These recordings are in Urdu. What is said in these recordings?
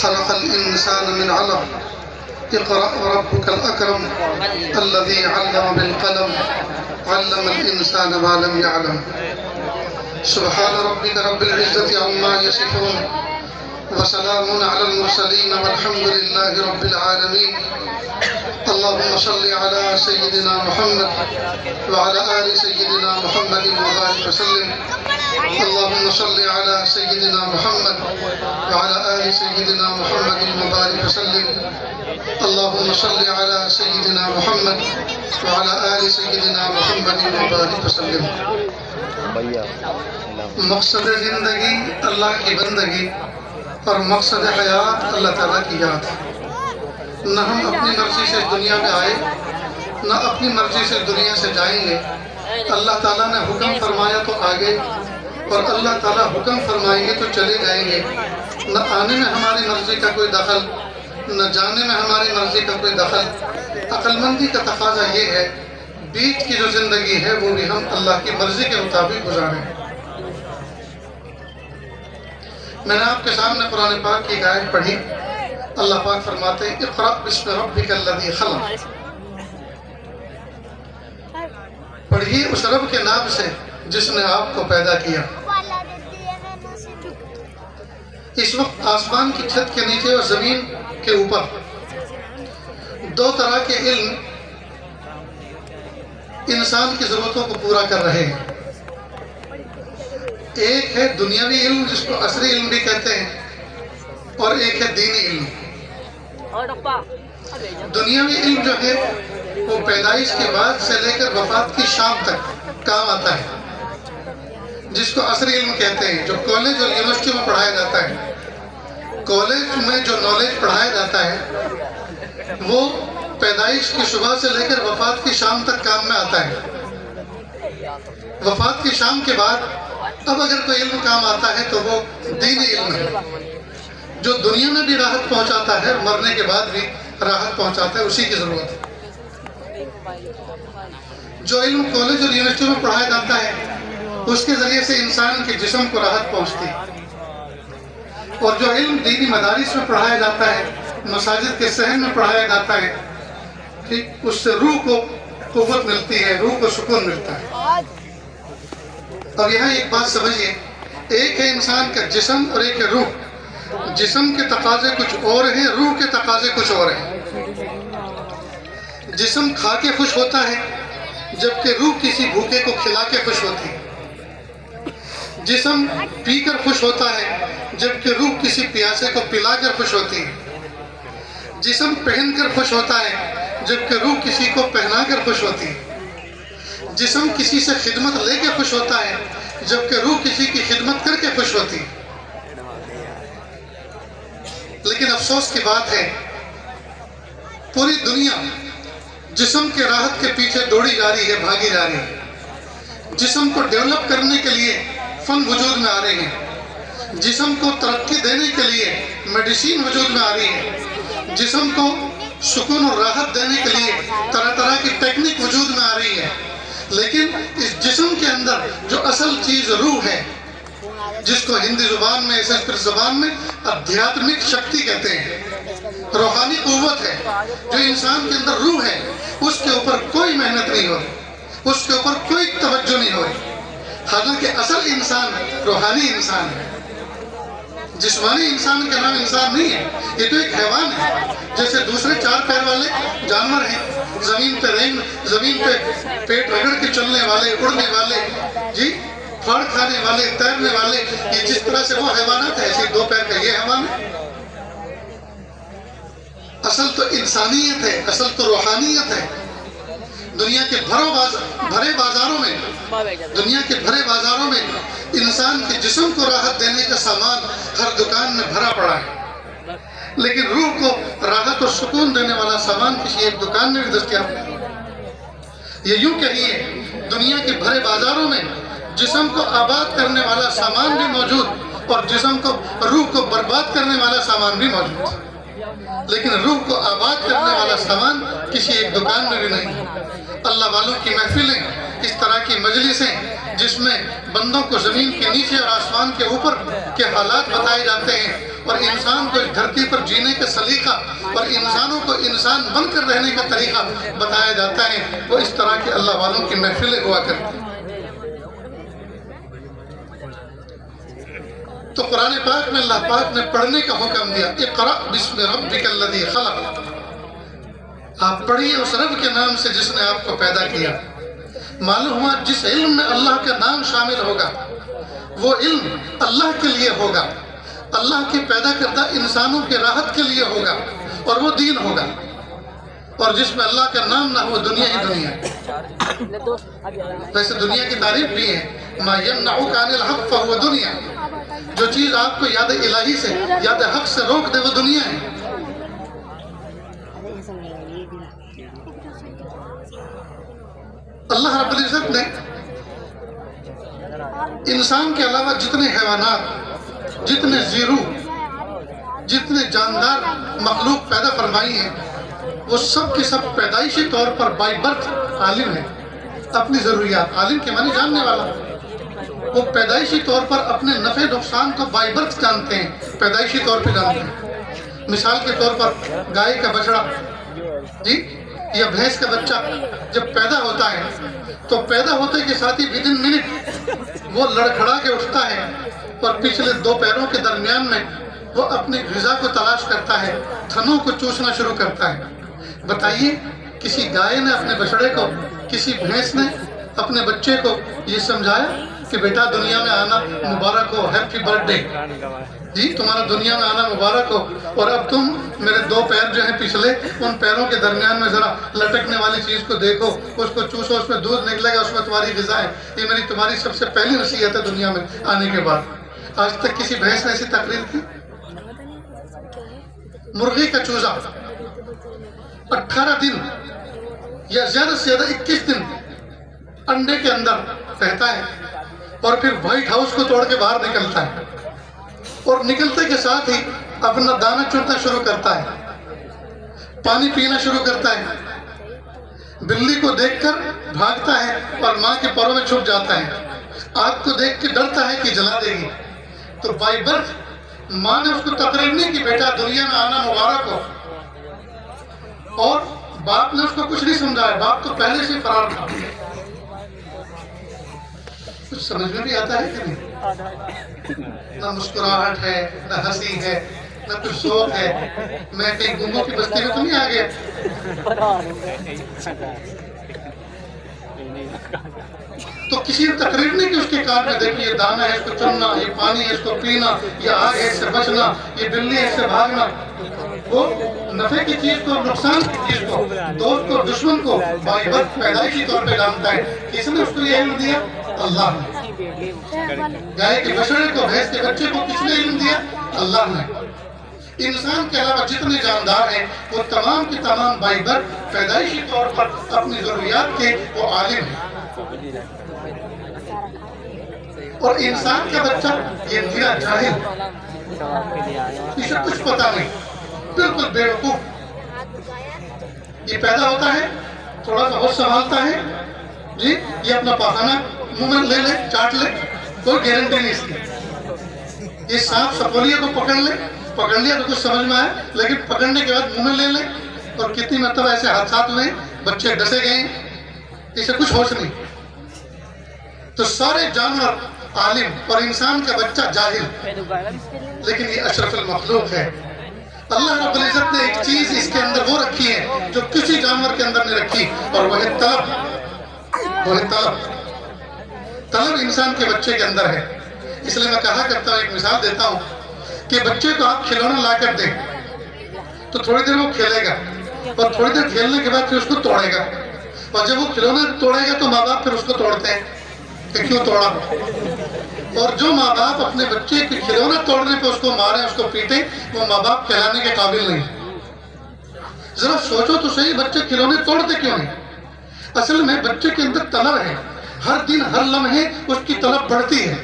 خلق الإنسان من علق اقرأ وربك الأكرم الذي علم بالقلم علم الإنسان ما لم يعلم سبحان ربك رب العزة عما يصفون وسلام على المرسلين والحمد لله رب العالمين اللهم صل على سيدنا محمد وعلى آل سيدنا محمد وبارك وسلم اللهم صل على سيدنا محمد وعلى آل سيدنا محمد وبارك وسلم اللهم صل على سيدنا محمد وعلى آل سيدنا محمد وبارك وسلم مقصد زندگی اللہ کی بندگی اور مقصد حیات اللہ تعالیٰ کی یاد. نہ ہم اپنی مرضی سے دنیا میں آئے نہ اپنی مرضی سے دنیا سے جائیں گے. اللہ تعالیٰ نے حکم فرمایا تو آگے اور اللہ تعالیٰ حکم فرمائیں گے تو چلے جائیں گے. نہ آنے میں ہماری مرضی کا کوئی دخل نہ جانے میں ہماری مرضی کا کوئی دخل. عقل مندی کا تقاضا یہ ہے بیچ کی جو زندگی ہے وہ بھی ہم اللہ کی مرضی کے مطابق گزاریں. میں نے آپ کے سامنے قرآن پاک کی ایک آیت پڑھی. اللہ پاک فرماتے ہیں اقرأ بسم ربک الذی خلق. پڑھیے اس رب کے نام سے جس نے آپ کو پیدا کیا. اس وقت آسمان کی چھت کے نیچے اور زمین کے اوپر دو طرح کے علم انسان کی ضرورتوں کو پورا کر رہے ہیں. ایک ہے دنیاوی علم جس کو عصری علم بھی کہتے ہیں اور ایک ہے دینی علم. دنیاوی علم جو ہے وہ پیدائش کے بعد سے لے کر وفات کی شام تک کام آتا ہے جس کو عصری علم کہتے ہیں. جو کالج اور یونیورسٹی میں پڑھایا جاتا ہے کالج میں جو نالج پڑھایا جاتا ہے وہ پیدائش کی صبح سے لے کر وفات کی شام تک کام میں آتا ہے. وفات کی شام کے بعد اب اگر کوئی علم کام آتا ہے تو وہ دینی علم ہے جو دنیا میں بھی راحت پہنچاتا ہے مرنے کے بعد بھی راحت پہنچاتا ہے. اسی کی ضرورت ہے. جو علم کالج اور یونیورسٹی میں پڑھایا جاتا ہے اس کے ذریعے سے انسان کے جسم کو راحت پہنچتی ہے. اور جو علم دینی مدارس میں پڑھایا جاتا ہے مساجد کے صحن میں پڑھایا جاتا ہے اس سے روح کو قوت ملتی ہے روح کو سکون ملتا ہے. اب یہاں ایک بات سمجھیے ایک ہے انسان کا جسم اور ایک ہے روح. جسم کے تقاضے کچھ اور ہیں روح کے تقاضے کچھ اور ہیں. جسم کھا کے خوش ہوتا ہے جبکہ روح کسی بھوکے کو کھلا کے خوش ہوتی ہے. جسم پی کر خوش ہوتا ہے جبکہ روح کسی پیاسے کو پلا کر خوش ہوتی ہے. جسم پہن کر خوش ہوتا ہے جبکہ روح کسی کو پہنا کر خوش ہوتی ہے. جسم کسی سے خدمت لے کے خوش ہوتا ہے جبکہ روح کسی کی خدمت کر کے خوش ہوتی ہے. لیکن افسوس کی بات ہے پوری دنیا جسم کے راحت کے پیچھے دوڑی جا رہی ہے بھاگی جا رہی ہے. جسم کو ڈیولپ کرنے کے لیے فن وجود میں آ رہے ہیں. جسم کو ترقی دینے کے لیے میڈیسین وجود میں آ رہی ہے. جسم کو سکون اور راحت دینے کے لیے طرح طرح کی ٹیکنیک وجود میں آ رہی ہے. لیکن اس جسم کے اندر جو اصل چیز روح ہے جس کو ہندی زبان میں سنسکرت زبان میں ادھیاتمک شکتی کہتے ہیں روحانی قوت ہے جو انسان کے اندر روح ہے اس کے اوپر کوئی محنت نہیں ہو رہی اس کے اوپر کوئی توجہ نہیں ہو رہی. حالانکہ اصل انسان روحانی انسان ہے. جسمانی انسان کا نام انسان نہیں ہے یہ تو ایک حیوان ہے. جیسے دوسرے چار پیر والے جانور ہیں زمین پہ پیٹ رگڑ کے چلنے والے اڑنے والے پھاڑ کھانے والے تیرنے والے یہ جس طرح سے وہ حیوانات ہیں ایسے دو پیر کا یہ حیوان ہے. اصل تو انسانیت ہے اصل تو روحانیت ہے. دنیا کے بھرے بازاروں میں انسان کے جسم کو راحت دینے کا سامان ہر دکان میں بھرا پڑا ہے لیکن روح کو راحت اور سکون دینے والا سامان کسی ایک دکان میں بھی دستیاب نہیں. یہ یوں کہیے دنیا کے بھرے بازاروں میں جسم کو آباد کرنے والا سامان بھی موجود اور جسم کو روح کو برباد کرنے والا سامان بھی موجود لیکن روح کو آباد کرنے والا سامان کسی ایک دکان میں بھی نہیں. اللہ والوں کی محفلیں اس طرح کی مجلسیں جس میں بندوں کو زمین کے نیچے اور آسمان کے اوپر کے حالات بتائے جاتے ہیں اور انسان کو اس دھرتی پر کا سلیقہ اور انسانوں کو انسان بن کر رہنے کا طریقہ بتایا جاتا ہے، وہ اس طرح کے اللہ والوں کی محفلیں ہوا کرتی ہیں۔ تو قرآن پاک میں اللہ پاک نے پڑھنے کا حکم دیا، اقرأ بسم ربک الذی خلق، آپ پڑھیے اس رب کے نام سے جس نے آپ کو پیدا کیا۔ معلوم ہوا جس علم میں اللہ کا نام شامل ہوگا وہ علم اللہ کے لیے ہوگا، اللہ کے پیدا کردہ انسانوں کے راحت کے لیے ہوگا، اور وہ دین ہوگا۔ اور جس میں اللہ کا نام نہ ہو دنیا ہی دنیا ہے۔ ویسے دنیا کی تعریف بھی ہے، ما یمنعک عن الحق فهو دنیا، جو چیز آپ کو یاد الہی سے، یاد حق سے روک دے وہ دنیا ہے۔ اللہ رب العزت نے انسان کے علاوہ جتنے حیوانات، جتنے زیرو، جتنے جاندار مخلوق پیدا فرمائی ہیں، وہ سب کے سب پیدائشی طور پر بائی برتھ عالم ہیں، اپنی ضروریات، عالم کے معنی جاننے والا، وہ پیدائشی طور پر اپنے نفع نقصان کو بائی برتھ جانتے ہیں، پیدائشی طور پہ جانتے ہیں۔ مثال کے طور پر گائے کا بچڑا یا بھینس کا بچہ جب پیدا ہوتا ہے تو پیدا ہوتے کے ساتھ ہی ودن منٹ وہ لڑکھڑا کے اٹھتا ہے اور پچھلے دو پیروں کے درمیان میں وہ اپنی غذا کو تلاش کرتا ہے، تھنوں کو چوسنا شروع کرتا ہے۔ بتائیے کسی گائے نے اپنے بچڑے کو، کسی بھینس نے اپنے بچے کو یہ سمجھایا کہ بیٹا دنیا میں آنا مبارک ہو، ہیپی برتھ ڈے، تمہارا دنیا میں آنا مبارک ہو، اور اب تم میرے دو پیر جو ہیں پچھلے، ان پیروں کے درمیان میں ذرا لٹکنے والی چیز کو دیکھو، اس کو چوسو، اس میں دودھ نکلے گا، اس میں تمہاری غذا ہے۔ یہ میری تمہاری سب سے پہلی نصیحت ہے دنیا میں آنے کے بعد۔ آج تک کسی بھینس نے ایسی تقریر کی؟ مرغی کا چوزا 18 دن یا زیادہ سے زیادہ 21 دن انڈے کے اندر رہتا ہے اور پھر وائٹ ہاؤس کو توڑ کے باہر نکلتا ہے، اور نکلتے کے ساتھ ہی اپنا دانہ چننا شروع کرتا ہے، پانی پینا شروع کرتا ہے، بلی کو دیکھ کر بھاگتا ہے اور ماں کے پروں میں چھپ جاتا ہے، آگ کو دیکھ کے ڈرتا ہے کہ جلا دے گی۔ تو بائی برتھ ماں نے اس کو تقریر نہیں کہ بیٹا دنیا میں آنا مبارک ہو، اور باپ نے اس کو کچھ نہیں سمجھایا، باپ تو پہلے سے فرار تھا۔ کچھ سمجھ میں بھی آتا ہے کہ نہیں؟ نہ مسکراہٹ ہے، نہ ہنسی ہے، نہ کچھ ذوق ہے۔ میں کہیں گنگوں کی بستی میں تو نہیں آ گیا؟ تو کسی نے تقریر نہیں کہ اس کے کان میں دیکھیں یہ دانا ہے اس کو چننا، یہ پانی ہے اس کو پینا، یہ آگ ہے اس سے بچنا، یہ بلی ہے اس سے بھاگنا۔ وہ نفع کی چیز کو، نقصان کی چیز کو، دوست کو، دشمن کو بائی برتھ پیدائشی طور پہ جانتا ہے۔ کس نے اس کو یہ علم دیا؟ اللہ نے۔ گائے کے بچڑے کو، بھینس کے بچے کو کس نے علم دیا؟ اللہ نے۔ انسان کے علاوہ جتنے جاندار ہیں وہ تمام کے تمام بائی برتھ پیدائشی طور پر اپنی ضروریات کے وہ عالم ہیں، اور انسان کا بچہ یہ نرا جاہل، اسے کچھ پتا نہیں، بالکل بے وقوف۔ یہ پیدا ہوتا ہے، تھوڑا سا ہوش سنبھالتا ہے، یہ اپنا پاخانہ منہ میں لے لے، چاٹ لے، کوئی گارنٹی نہیں اس کی۔ یہ سانپ سپولیے کو پکڑ لیا تو کچھ سمجھ میں آئے، لیکن پکڑنے کے بعد منہ میں لے لے، اور کتنی مرتبہ ایسے حادثات ہوئے، بچے ڈسے گئے، اسے کچھ ہوش نہیں۔ تو سارے جانور عالم اور انسان کا بچہ جاہل، لیکن یہ اشرف المخلوق ہے۔ اللہ رب العزت نے ایک چیز اس کے اندر وہ رکھی ہے جو کسی جانور کے اندر نہیں رکھی، اور وہ ہے طلب۔ وہ ہے طلب انسان کے بچے کے اندر ہے۔ اس لیے میں کہا کرتا ہوں، ایک مثال دیتا ہوں کہ بچے کو آپ کھلونا لا کر دیں تو تھوڑی دیر وہ کھیلے گا، اور تھوڑی دیر کھیلنے کے بعد پھر اس کو توڑے گا، اور جب وہ کھلونا توڑے گا تو ماں باپ پھر اس کو توڑتے ہیں کہ کیوں توڑا۔ اور جو ماں باپ اپنے بچے کے کھلونا توڑنے پہ اس کو مارے، اس کو پیٹے، وہ ماں باپ کہلانے کے قابل نہیں۔ ذرا سوچو تو صحیح، بچے کھلونے توڑتے کیوں ہیں؟ اصل میں بچے کے اندر طلب ہے، ہر دن ہر لمحے اس کی طلب بڑھتی ہے۔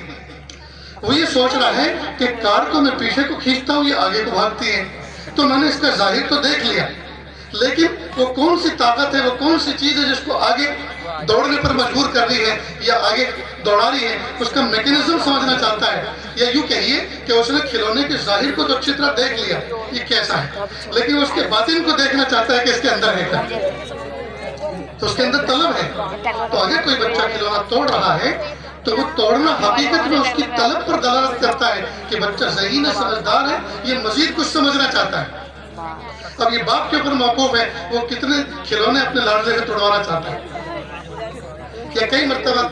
وہ یہ سوچ رہا ہے کہ کار کو میں پیچھے کو کھینچتا ہوں، یہ آگے کو بھاگتی ہے، تو میں نے اس کا ظاہر تو دیکھ لیا، لیکن وہ کون سی طاقت ہے، وہ کون سی چیز ہے جس کو آگے دوڑنے پر مجبور کر رہی ہے یا آگے دوڑا رہی ہے، اس کا میکینزم سمجھنا چاہتا ہے. یا یوں کہیے کہ اس نے کھلونے کے ظاہر کو تو اچھی طرح دیکھ لیا یہ کیسا ہے، لیکن اس کے باطن کو دیکھنا چاہتا ہے کہ اس کے اندر ہے کیا. تو اس کے اندر طلب ہے. تو اگر کوئی بچہ کھلونا توڑ رہا ہے تو وہ توڑنا حقیقت میں اس کی طلب پر دلالت کرتا ہے کہ بچہ ذہین ہے، سمجھدار ہے، یہ مزید کچھ سمجھنا چاہتا ہے. اب یہ باپ کے اوپر موقوف ہے وہ کتنے کھلونے اپنے لاڈلے سے توڑوانا چاہتا ہے. یا کئی مرتبہ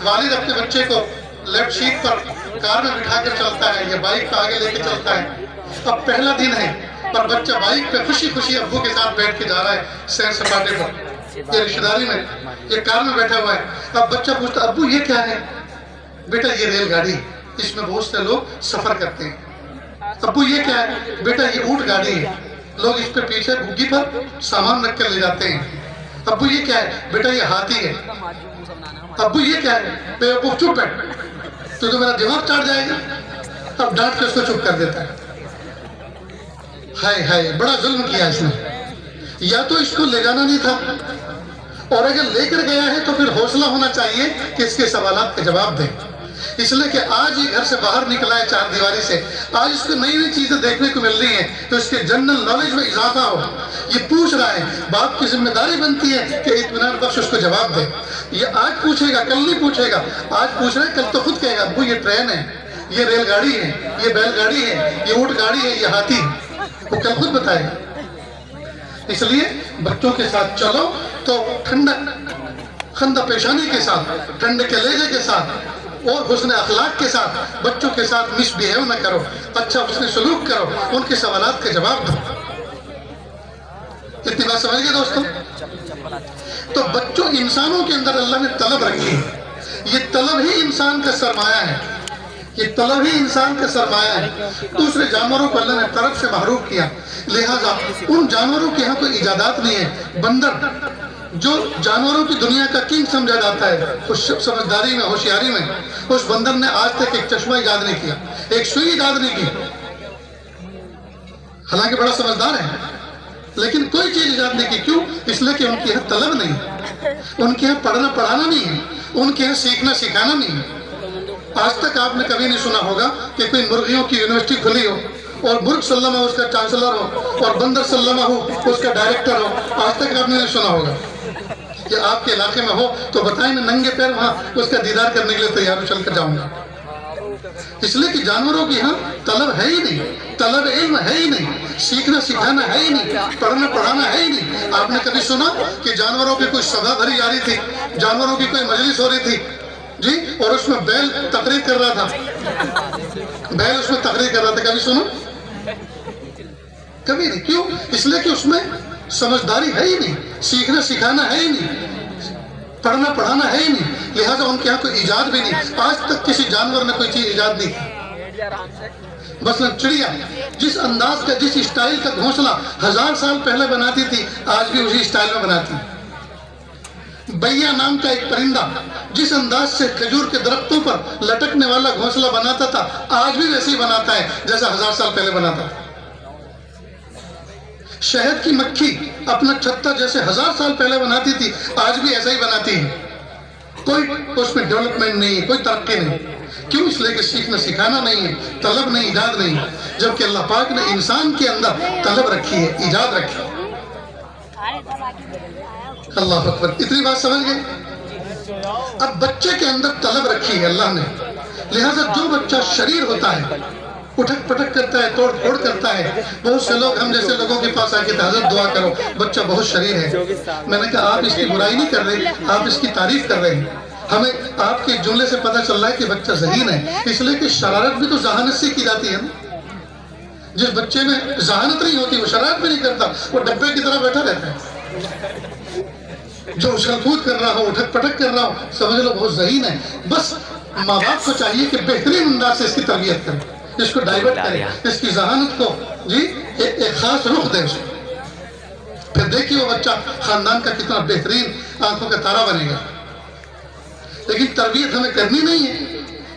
والد اپنے بچے کو لیفٹ سیٹ پر کار میں بٹھا کر چلتا ہے یا بائک پہ آگے لے کے چلتا ہے. اب پہلا دن ہے پر بچہ بائک پہ خوشی خوشی ابو کے ساتھ بیٹھ کے جا رہا ہے سیر سپاٹے پر، یہ رشتہ داری میں، یہ کار میں بیٹھا ہوا ہے. اب بچہ پوچھتا ابو یہ کیا ہے؟ بیٹا یہ ریل گاڑی، اس میں بہت سے لوگ سفر کرتے ہیں. ابو یہ کیا ہے؟ بیٹا یہ اونٹ گاڑی ہے، لوگ اس پہ پیچھے بھگی پر سامان رکھ کر لے جاتے ہیں. ابو یہ کیا ہے؟ بیٹا یہ ہاتھی ہے. ابو یہ کیا ہے؟ بیوقوف چپ بیٹھ، تو میرا دماغ چاٹ جائے گا. اب ڈانٹ کے اس کو چپ کر دیتا ہے. ہائے ہائے بڑا ظلم کیا اس نے. یا تو اس کو لے جانا نہیں تھا، اور اگر لے کر گیا ہے تو پھر حوصلہ ہونا چاہیے کہ اس کے سوالات کا جواب دے. اس لیے کہ آج یہ گھر سے باہر نکلا ہے چار دیواری سے، آج اس کو نئی نئی چیزیں دیکھنے کو مل رہی ہیں تو اس کے جنرل نالج میں اضافہ ہو. یہ پوچھ رہا ہے، باپ کی ذمہ داری بنتی ہے کہ اطمینان بخش اس کو جواب دے. یہ آج پوچھے گا، کل نہیں پوچھے گا. آج پوچھ رہا ہے، کل تو خود کہے گا ابو یہ ٹرین ہے، یہ ریل گاڑی ہے، یہ بیل گاڑی ہے، یہ اونٹ گاڑی ہے، یہ ہاتھی ہے. وہ کل خود بتائے گا. اس لیے بچوں کے ساتھ چلو تو خندہ پیشانی کے ساتھ، ٹھنڈے کے لہجے کے ساتھ اور حسن اخلاق کے ساتھ بچوں کے ساتھ مس بیہیو نہ کرو، اچھا حسن سلوک کرو، ان کے سوالات کا جواب دو. اتنی بات سمجھ گئے دوستوں؟ تو بچوں انسانوں کے اندر اللہ نے طلب رکھی ہے. یہ طلب ہی انسان کا سرمایہ ہے، یہ طلب ہی انسان کا سرمایہ ہے. دوسرے جانوروں کو اللہ نے طرف سے محروم کیا، لہٰذا ان جانوروں کے یہاں کوئی ایجادات نہیں ہے. بندر جو جانوروں کی دنیا کا کنگ سمجھا جاتا ہے، اس سمجھداری میں، ہوشیاری میں، اس بندر نے آج تک ایک چشمہ ایجاد نہیں کیا، ایک سوئی ایجاد نہیں کی. حالانکہ بڑا سمجھدار ہے لیکن کوئی چیز ایجاد نہیں کی. کیوں؟ اس لیے کہ ان کے یہاں طلب نہیں ہے، ان کے یہاں پڑھنا پڑھانا نہیں ہے، ان کے یہاں سیکھنا سکھانا نہیں ہے. آج تک آپ نے کبھی نہیں سنا ہوگا کہ کوئی مرغیوں کی یونیورسٹی کھلی ہو اور مرغ سلمہ اس کا چانسلر ہو اور بندر سلمہ ہو اس کا ڈائریکٹر ہو. آج تک آپ نے نہیں سنا ہوگا. کہ آپ کے علاقے میں ہو تو بتائیں، میں ننگے پیر وہاں اس کا دیدار کرنے کے لیے تیار ہوں، چل کر جاؤں گا. اس لیے کہ جانوروں کی یہاں طلب ہے ہی نہیں، طلب علم ہے ہی نہیں، سیکھنا سکھانا ہے ہی نہیں، پڑھنا پڑھانا ہے ہی نہیں. آپ نے کبھی سنا کہ جانوروں کی کوئی سبھا بھری جا رہی تھی، جانوروں کی کوئی مجلس ہو رہی تھی جی، اور اس میں بیل تقریر کر رہا تھا، بیل اس میں تقریر کر رہا تھا؟ کبھی سنا؟ کبھی نہیں. کیوں؟ اس لیے کہ اس میں سمجھداری ہے ہی نہیں، سیکھنا سکھانا ہے ہی نہیں، پڑھنا پڑھانا ہے ہی نہیں. لہٰذا ان کے یہاں کوئی ایجاد بھی نہیں. آج تک کسی جانور نے کوئی چیز ایجاد نہیں کی. مثلا چڑیا جس انداز کا، جس اسٹائل کا گھونسلہ 1000 سال پہلے بناتی تھی، آج بھی اسی اسٹائل میں بناتی. بیا نام کا ایک پرندہ جس انداز سے کھجور کے درختوں پر لٹکنے والا گھونسلہ بناتا تھا، آج بھی ویسے ہی بناتا ہے جیسا 1000 سال پہلے بناتا تھا. شہد کی مکھی اپنا چھتا جیسے 1000 سال پہلے بناتی تھی، آج بھی ایسا ہی بناتی ہے. کوئی اس میں ڈیولپمنٹ نہیں ہے، کوئی ترقی نہیں. کیوں؟ اس لیے کہ سیکھنا سکھانا نہیں ہے، طلب نہیں، ایجاد نہیں. جبکہ اللہ پاک نے انسان کے اندر طلب رکھی ہے، ایجاد رکھی ہے. اللہ اکبر. اتنی بات سمجھ گئے؟ اب بچے کے اندر طلب رکھی ہے اللہ نے، لہٰذا جو بچہ شریر ہوتا ہے، اٹھک پٹک کرتا ہے، توڑ پھوڑ کرتا ہے. بہت سے لوگ ہم جیسے لوگوں کے پاس آ کے حضرت دعا کرو، بچہ بہت شریر ہے. میں نے کہا آپ اس کی برائی نہیں کر رہے، آپ اس کی تعریف کر رہے ہیں. ہمیں آپ کے جملے سے پتہ چل رہا ہے کہ بچہ ذہین ہے. اس لیے کہ شرارت بھی تو ذہانت سے کی جاتی ہے نا. جس بچے میں ذہانت نہیں ہوتی وہ شرارت بھی نہیں کرتا، وہ ڈبے کی طرح بیٹھا رہتا ہے. جو اچھل کود کر رہا ہو، اٹھک پٹک کر رہا ہو، سمجھ لو بہت ذہین ہے. بس ماں باپ کو چاہیے کہ بہترین انداز سے اس کی تربیت کریں، اس کو ڈائیورٹ کریں، اس کی ذہانت کو جی ایک خاص رخ دیں. پھر دیکھیے وہ بچہ خاندان کا کتنا بہترین آنکھوں کا تارا بنے گا. لیکن تربیت ہمیں کرنی نہیں ہے.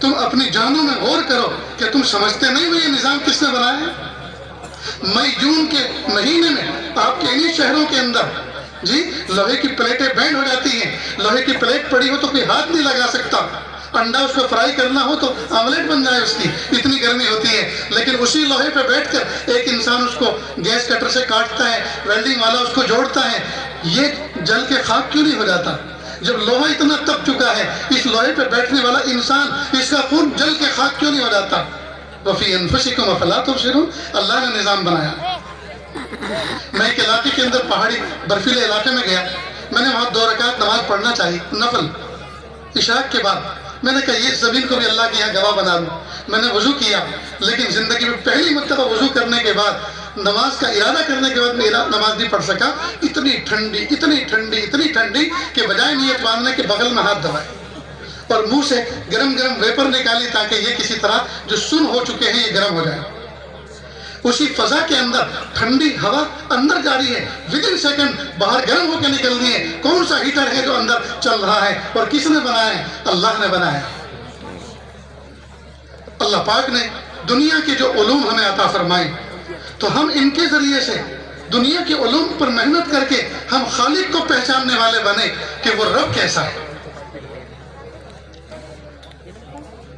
تم اپنی جانوں میں غور کرو کہ تم سمجھتے نہیں ہو یہ نظام کس نے بنایا ہے؟ مئی جون کے مہینے میں آپ کے انہی شہروں کے اندر جی لوہے کی پلیٹیں بینڈ ہو جاتی ہیں. لوہے کی پلیٹ پڑی ہو تو کوئی ہاتھ نہیں لگا سکتا. انڈا اس کو فرائی کرنا ہو تو آملیٹ بن جائے اس کی، اتنی گرمی ہوتی ہے. لیکن اسی لوہے پہ بیٹھ کر ایک انسان اس کو گیس کٹر سے کاٹتا ہے، ویلڈنگ والا اس کو جوڑتا ہے. یہ جل کے خاک کیوں نہیں ہو جاتا؟ جب لوہا اتنا تپ چکا ہے، اس لوہے پہ بیٹھنے والا انسان، اس کا خون جل کے خاک کیوں نہیں ہو جاتا؟ وَفِي أَنفُسِكُمْ أَفَلَا تُبْصِرُونَ. اللہ نے نظام بنایا. میں ایک علاقے کے اندر پہاڑی برفیلے علاقے میں گیا. میں نے وہاں 2 رکعت نماز پڑھنا چاہی نفل عشاء کے بعد. میں نے کہا یہ زمین کو بھی اللہ کے یہاں گواہ بنا لوں. میں نے وضو کیا، لیکن زندگی میں پہلی مرتبہ وضو کرنے کے بعد، نماز کا ارادہ کرنے کے بعد میں نماز نہیں پڑھ سکا. اتنی ٹھنڈی اتنی ٹھنڈی اتنی ٹھنڈی کہ بجائے نیت باندھنے کے بغل میں ہاتھ دبائے اور منہ سے گرم گرم ویپر نکالی تاکہ یہ کسی طرح جو سن ہو چکے ہیں یہ گرم ہو جائے. اسی فضا کے اندر ٹھنڈی ہوا اندر جا رہی ہے، ودن سیکنڈ باہر گرم ہو کے نکلنی ہے. کون سا ہیٹر ہے جو اندر چل رہا ہے اور کس نے بنایا ہے؟ اللہ نے بنایا. اللہ پاک نے دنیا کے جو علوم ہمیں عطا فرمائے تو ہم ان کے ذریعے سے دنیا کے علوم پر محنت کر کے ہم خالق کو پہچاننے والے بنے کہ وہ رب کیسا ہے.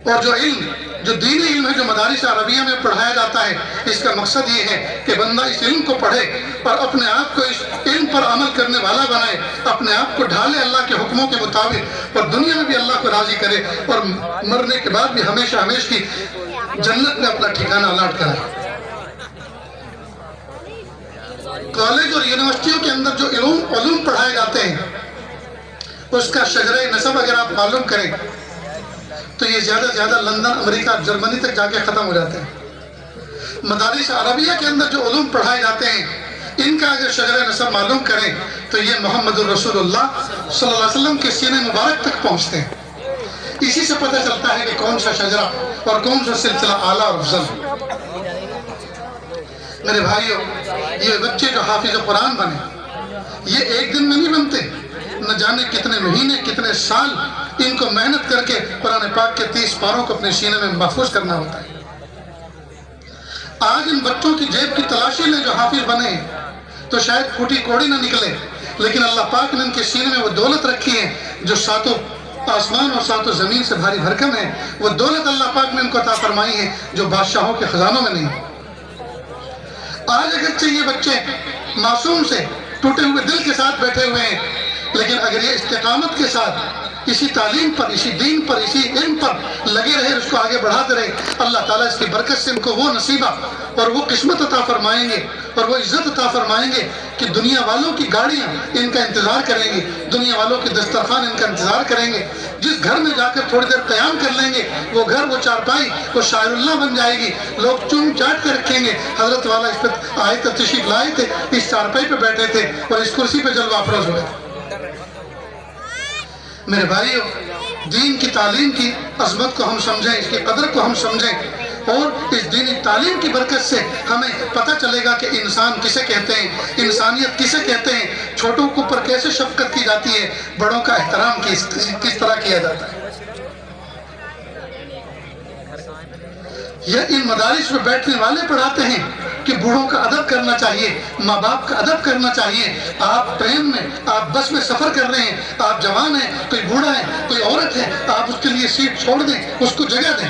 اور جو علم، جو دینی علم ہے جو مدارس عربیہ میں پڑھایا جاتا ہے، اس کا مقصد یہ ہے کہ بندہ اس علم کو پڑھے اور اپنے آپ کو اس علم پر عمل کرنے والا بنائے، اپنے آپ کو ڈھالے اللہ کے حکموں کے مطابق، اور دنیا میں بھی اللہ کو راضی کرے اور مرنے کے بعد بھی ہمیشہ ہمیشہ کی جنت میں اپنا ٹھکانہ الاٹ کرائے. کالج اور یونیورسٹیوں کے اندر جو علوم پڑھائے جاتے ہیں، اس کا شجرہ نسب اگر آپ معلوم کریں تو یہ زیادہ سے زیادہ لندن، امریکہ، جرمنی تک جا کے ختم ہو جاتے ہیں. مدارس عربیہ کے اندر جو علوم پڑھائے جاتے ہیں، ان کا اگر شجرہ نسب معلوم کریں تو یہ محمد الرسول اللہ صلی اللہ علیہ وسلم کے سینے مبارک تک پہنچتے ہیں. اسی سے پتہ چلتا ہے کہ کون سا شجرہ اور کون سا سلسلہ اعلیٰ اور افضل ہے. میرے بھائیوں، یہ بچے جو حافظ قرآن بنے، یہ ایک دن میں نہیں بنتے. نہ جانے کتنے مہینے، کتنے سال ان کو محنت کر کے قرآن پاک کے 30 پاروں کو اپنے سینے میں محفوظ کرنا ہوتا ہے. آج ان بچوں کی جیب کی تلاشی لیں جو حافظ بنے ہیں تو شاید پھوٹی کوڑی نہ نکلے، لیکن اللہ پاک نے ان کے سینے میں وہ دولت رکھی ہے جو 7 آسمان اور 7 زمین سے بھاری بھرکم ہے. وہ دولت اللہ پاک نے ان کو عطا فرمائی ہے جو بادشاہوں کے خزانوں میں نہیں. آج اگرچہ یہ بچے معصوم سے ٹوٹے ہوئے دل کے ساتھ بیٹھے ہوئے ہیں، لیکن اگر یہ استقامت کے ساتھ اسی تعلیم پر، اسی دین پر، اسی علم پر لگے رہے، اس کو آگے بڑھاتے رہے، اللہ تعالیٰ اس کی برکت سے ان کو وہ نصیبہ اور وہ قسمت عطا فرمائیں گے اور وہ عزت عطا فرمائیں گے کہ دنیا والوں کی گاڑیاں ان کا انتظار کریں گی، دنیا والوں کے دسترخوان ان کا انتظار کریں گے. جس گھر میں جا کر تھوڑی دیر قیام کر لیں گے، وہ گھر، وہ چارپائی، وہ شاعر اللہ بن جائے گی. لوگ چوم چاٹ کے رکھیں گے. حضرت والا اس پہ آئے تھے، تشریف لائے تھے، اس چارپائی پہ بیٹھے تھے اور اس کرسی پہ جلوہ افروز ہوئے. میرے بھائیوں، دین کی تعلیم کی عظمت کو ہم سمجھیں، اس کی قدر کو ہم سمجھیں، اور اس دینی تعلیم کی برکت سے ہمیں پتہ چلے گا کہ انسان کسے کہتے ہیں، انسانیت کسے کہتے ہیں، چھوٹوں کے اوپر کیسے شفقت کی جاتی ہے، بڑوں کا احترام کس طرح کیا جاتا ہے. یہ ان مدارس میں بیٹھنے والے پڑھاتے ہیں کہ بوڑھوں کا ادب کرنا چاہیے، ماں باپ کا ادب کرنا چاہیے. آپ ٹرین میں، آپ بس میں سفر کر رہے ہیں، آپ جوان ہیں، کوئی بوڑھا ہے، کوئی عورت ہے، آپ اس کے لیے سیٹ چھوڑ دیں، اس کو جگہ دیں.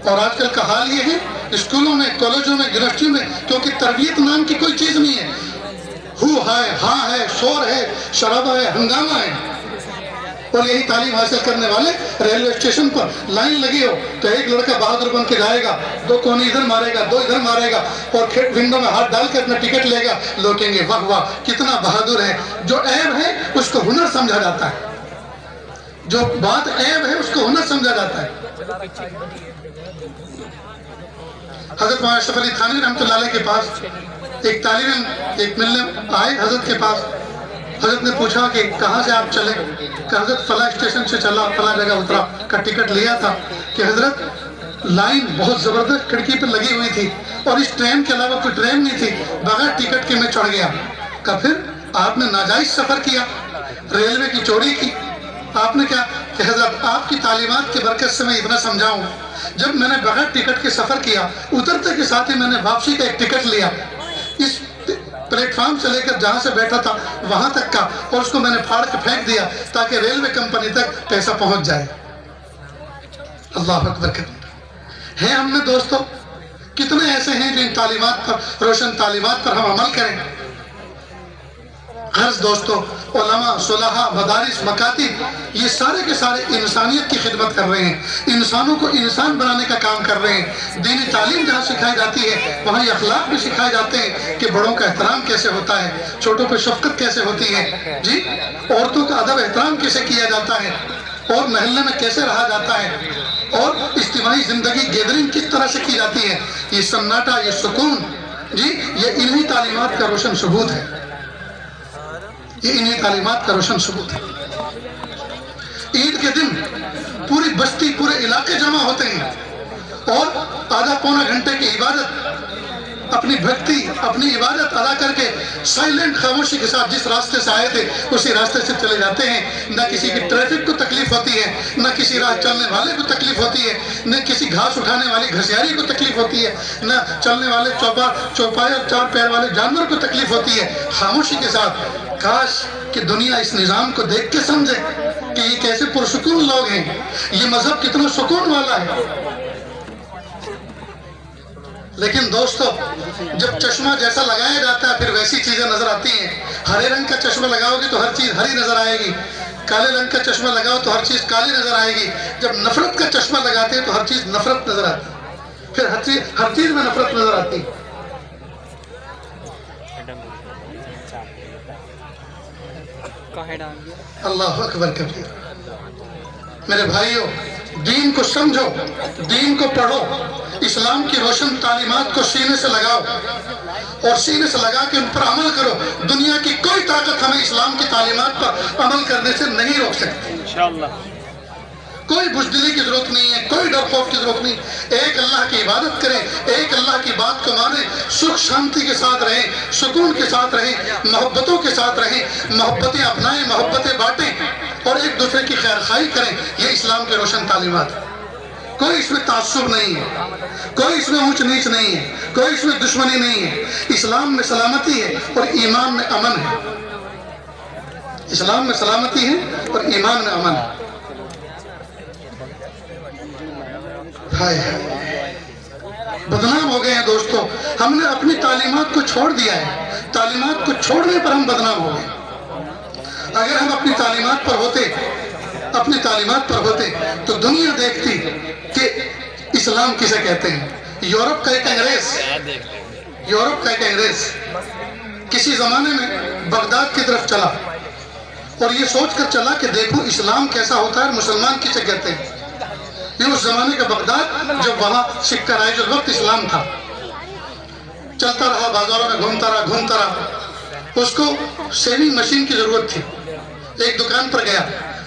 اور آج کل کا حال یہ ہے اسکولوں میں، کالجوں میں، یونیورسٹیوں میں، کیونکہ تربیت نام کی کوئی چیز نہیں ہے. ہو ہے، ہاں ہے، شور ہے، شرابہ ہے، ہنگامہ ہے. اور یہی تعلیم حاصل کرنے والے ریلوے اسٹیشن پر لائن لگی ہو تو ایک لڑکا بہادر بن کے جائے گا، 2 کونے ادھر مارے گا، 2 ادھر مارے گا اور ونڈو میں ہاتھ ڈال کے اپنا ٹکٹ لے گا. لوگ کہیں گے واہ واہ کتنا بہادر ہے. جو عیب ہے اس کو ہنر سمجھا جاتا ہے، جو بات عیب ہے اس کو ہنر سمجھا جاتا ہے. حضرت مولانا اشرف علی تھانوی رحمۃ اللہ علیہ کے پاس ایک طالب علم ایک ملنے آئے حضرت کے پاس. حضرت نے پوچھا کہ کہاں سے آپ چلے؟ کہ حضرت فلاں اسٹیشن سے چلا، فلاں جگہ اترا، کا ٹکٹ لیا تھا. کہ حضرت لائن بہت زبردست کھڑکی پر لگی ہوئی تھی اور اس ٹرین کے علاوہ کوئی ٹرین نہیں تھی، بغیر ٹکٹ کے میں چڑھ گیا. کہ پھر آپ نے ناجائز سفر کیا، ریلوے کی چوری کی، آپ نے کیا کہ حضرت آپ کی تعلیمات کی برکت سے میں اتنا سمجھاؤں، جب میں نے بغیر ٹکٹ کے سفر کیا، اترتے کے ساتھ ہی میں نے واپسی کا ایک ٹکٹ لیا، اس پلیٹ فارم سے لے کر جہاں سے بیٹھا تھا وہاں تک کا، اور اس کو میں نے پھاڑ کے پھینک دیا تاکہ ریلوے کمپنی تک پیسہ پہنچ جائے۔ اللہ اکبر ہیں ہم میں دوستو کتنے ایسے ہیں جو ان تعلیمات پر، روشن تعلیمات پر ہم عمل کریں؟ غرض دوستو، علماء، صلحاء، مدارس، مکاتب، یہ سارے کے سارے انسانیت کی خدمت کر رہے ہیں، انسانوں کو انسان بنانے کا کام کر رہے ہیں۔ دینی تعلیم جہاں سکھائی جاتی ہے وہاں یہ اخلاق بھی سکھائے جاتے ہیں کہ بڑوں کا احترام کیسے ہوتا ہے، چھوٹوں پہ شفقت کیسے ہوتی ہے، جی عورتوں کا ادب احترام کیسے کیا جاتا ہے، اور محلے میں کیسے رہا جاتا ہے، اور اجتماعی زندگی گیدرنگ کس طرح سے کی جاتی ہے۔ یہ سناٹا، یہ سکون، جی یہ انہی تعلیمات کا روشن ثبوت ہے، یہ انہی تعلیمات کا روشن ثبوت ہے۔ عید کے دن پوری بستی، پورے علاقے جمع ہوتے ہیں اور آدھا پونا گھنٹے کی عبادت، اپنی بھکتی، اپنی عبادت ادا کر کے سائلنٹ خاموشی کے ساتھ جس راستے سے آئے تھے اسی راستے سے چلے جاتے ہیں۔ نہ کسی کی ٹریفک کو تکلیف ہوتی ہے، نہ کسی راہ چلنے والے کو تکلیف ہوتی ہے، نہ کسی گھاس اٹھانے والی گھسیاری کو تکلیف ہوتی ہے، نہ چلنے والے چوپائے اور چار پیر والے جانور کو تکلیف ہوتی ہے۔ خاموشی کے ساتھ، کاش کہ دنیا اس نظام کو دیکھ کے سمجھے کہ یہ کیسے پرسکون لوگ ہیں، یہ مذہب کتنا سکون والا ہے۔ لیکن دوستو جب چشمہ جیسا لگایا جاتا ہے پھر ویسی چیزیں نظر آتی ہیں۔ ہرے رنگ کا چشمہ لگاؤ گے تو ہر چیز ہری نظر آئے گی، کالے رنگ کا چشمہ لگاؤ تو ہر چیز کالی نظر آئے گی۔ جب نفرت کا چشمہ لگاتے ہیں تو ہر چیز نفرت نظر آتی ہے، پھر ہر چیز میں نفرت نظر آتی ہے۔ اللہ اکبر کبیر۔ میرے بھائیوں، دین کو سمجھو، دین کو پڑھو، اسلام کی روشن تعلیمات کو سینے سے لگاؤ اور سینے سے لگا کے ان پر عمل کرو۔ دنیا کی کوئی طاقت ہمیں اسلام کی تعلیمات پر عمل کرنے سے نہیں روک سکتی۔ انشاءاللہ کوئی بزدلی کی ضرورت نہیں ہے، کوئی ڈر خوف کی ضرورت نہیں۔ ایک اللہ کی عبادت کریں، ایک اللہ کی بات کو مانیں، سکھ شانتی کے ساتھ رہیں، سکون کے ساتھ رہیں، محبتوں کے ساتھ رہیں، محبتیں اپنائیں، محبتیں بانٹیں اور ایک دوسرے کی خیر خواہی کریں۔ یہ اسلام کے روشن تعلیمات ہے۔ کوئی اس میں تعصب نہیں ہے، کوئی اس میں اونچ نیچ نہیں ہے، کوئی اس میں دشمنی نہیں ہے۔ اسلام میں سلامتی ہے اور ایمان میں امن ہے۔ اسلام میں سلامتی ہے اور ایمان میں امن ہے۔ بدنام ہو گئے ہیں دوستو، ہم نے اپنی تعلیمات کو چھوڑ دیا ہے، تعلیمات کو چھوڑنے پر ہم بدنام ہو گئے۔ اگر ہم اپنی تعلیمات پر ہوتے، اپنی تعلیمات پر ہوتے تو دنیا دیکھتی کہ اسلام کسے کہتے ہیں۔ یورپ کا ایک انگریز کسی زمانے میں بغداد کی طرف چلا اور یہ سوچ کر چلا کہ دیکھو اسلام کیسا ہوتا ہے، مسلمان کسے کہتے ہیں۔ یہ اس زمانے کا بغداد جب وہاں سکہ رائج الوقت اسلام تھا۔ چلتا رہا، بازاروں میں گھومتا رہا، اس کو سیونگ مشین کی ضرورت تھی۔ ایک دکان پر گیا،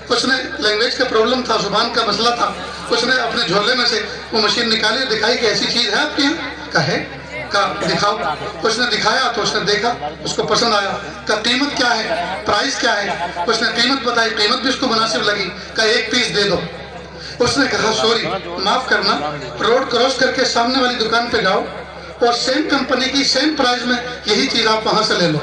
اس نے لینگویج کا پرابلم تھا، زبان کا مسئلہ تھا، اس نے اپنے جھولے میں سے وہ مشین نکالی، دکھائی کہ ایسی چیز ہے آپ کے یہاں؟ کہا ہے، کہا دکھاؤ۔ اس نے دکھایا تو اس نے دیکھا، اس کو پسند آیا، کہا قیمت کیا ہے، پرائز کیا ہے؟ اس نے قیمت بتائی، قیمت بھی اس کو مناسب لگی، کہا ایک پیس دے دو۔ اس نے کہا سوری، معاف کرنا، روڈ کراس کر کے سامنے والی دکان پہ جاؤ اور سیم کمپنی کی سیم پرائز میں یہی چیز آپ وہاں سے لے لو۔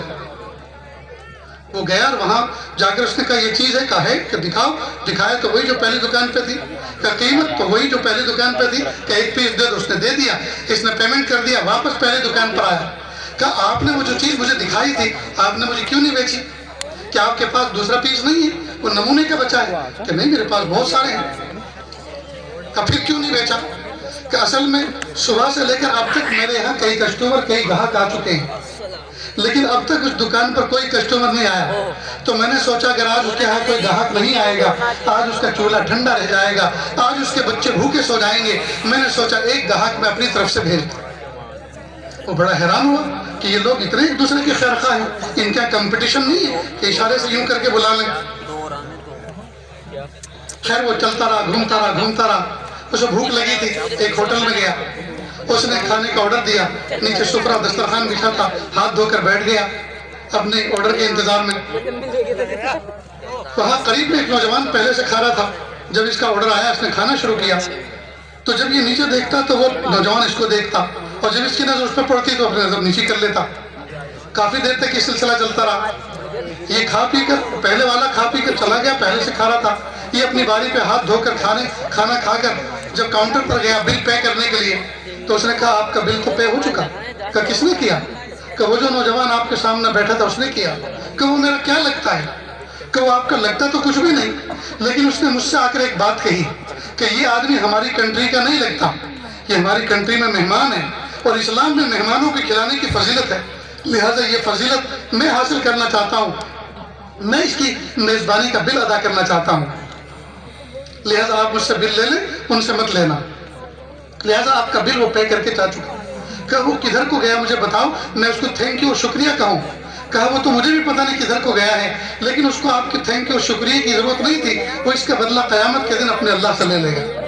وہ گیا اور وہاں جا کر اس نے کہا یہ چیز ہے، کہا ہے، کہ دکھاؤ۔ دکھایا تو وہی جو پہلی دکان پہ تھی، کہا قیمت تو وہی جو پہلی دکان پہ تھی، کہ ایک پیس دے دو۔ اس نے دے دیا، اس نے پیمنٹ کر دیا، واپس پہلی دکان پر آیا، کہا آپ نے وہ جو چیز مجھے دکھائی تھی آپ نے مجھے کیوں نہیں بیچی؟ کیا آپ کے پاس دوسرا پیس نہیں ہے، وہ نمونے کا بچا ہے؟ کہ نہیں میرے پاس بہت سارے ہیں۔ کہا پھر کیوں نہیں بیچا؟ کہ اصل میں صبح سے لے کر اب تک میرے یہاں کئی کسٹمر، کئی گاہک آ چکے ہیں، لیکن اب تک اس دکان پر کوئی کسٹمر نہیں آیا، تو میں نے سوچا اگر آج اس کے یہاں کوئی گاہک نہیں آئے گا، آج اس کا چولہا ٹھنڈا رہ جائے گا، آج اس کے بچے بھوکے سو جائیں گے، میں نے سوچا ایک گاہک میں اپنی طرف سے بھیج دوں۔ وہ بڑا حیران ہوا کہ یہ لوگ اتنے ایک دوسرے کے خیر خواہ ہیں، ان کا کمپٹیشن نہیں ہے کہ اشارے سے یوں کر کے بلا لیں۔ خیر وہ چلتا رہا، اسے بھوک لگی تھی، ایک ہوٹل میں گیا، اس نے کھانے کا آرڈر دیا، نیچے سفرہ دسترخوان بچھا تھا، ہاتھ دھو کر بیٹھ گیا، اپنے آرڈر کے انتظار میں. وہاں قریب میں ایک نوجوان پہلے سے کھا رہا تھا. جب اس کا آرڈر آیا اس نے کھانا شروع کیا تو جب یہ نیچے دیکھتا تو وہ نوجوان اس کو دیکھتا اور جب اس کی نظر اس پہ پڑتی تو اپنی نظر نیچے کر لیتا. کافی دیر تک یہ سلسلہ چلتا رہا. یہ کھا پی کر پہلے والا کھا پی کر چلا گیا, پہلے سے کھا رہا تھا. یہ اپنی باری پہ ہاتھ دھو کر کھانا کھا کر جب کاؤنٹر پر گیا بل پے کرنے کے لیے تو اس نے کہا آپ کا بل تو پے ہو چکا. کہا کس نے کیا؟ کہ وہ جو نوجوان آپ کے سامنے بیٹھا تھا اس نے کیا. کہ وہ میرا کیا لگتا ہے؟ کہ وہ آپ کا لگتا تو کچھ بھی نہیں, لیکن اس نے مجھ سے آ کر ایک بات کہی کہ یہ آدمی ہماری کنٹری کا نہیں لگتا, یہ ہماری کنٹری میں مہمان ہے اور اسلام میں مہمانوں کو کھلانے کی فضیلت ہے, لہٰذا یہ فضیلت میں حاصل کرنا چاہتا ہوں, میں اس کی میزبانی کا بل ادا کرنا چاہتا ہوں, لہٰذا آپ مجھ سے بل لے لیں, ان سے مت لینا. لہٰذا آپ کا بل وہ پے کر کے جا چکا. کہ وہ کدھر کو گیا مجھے بتاؤ, میں اس کو تھینک یو اور شکریہ کہوں. کہا وہ تو مجھے بھی پتہ نہیں کدھر کو گیا ہے, لیکن اس کو آپ کی تھینک یو اور شکریہ کی ضرورت نہیں تھی, وہ اس کا بدلہ قیامت کے دن اپنے اللہ سے لے لے گا.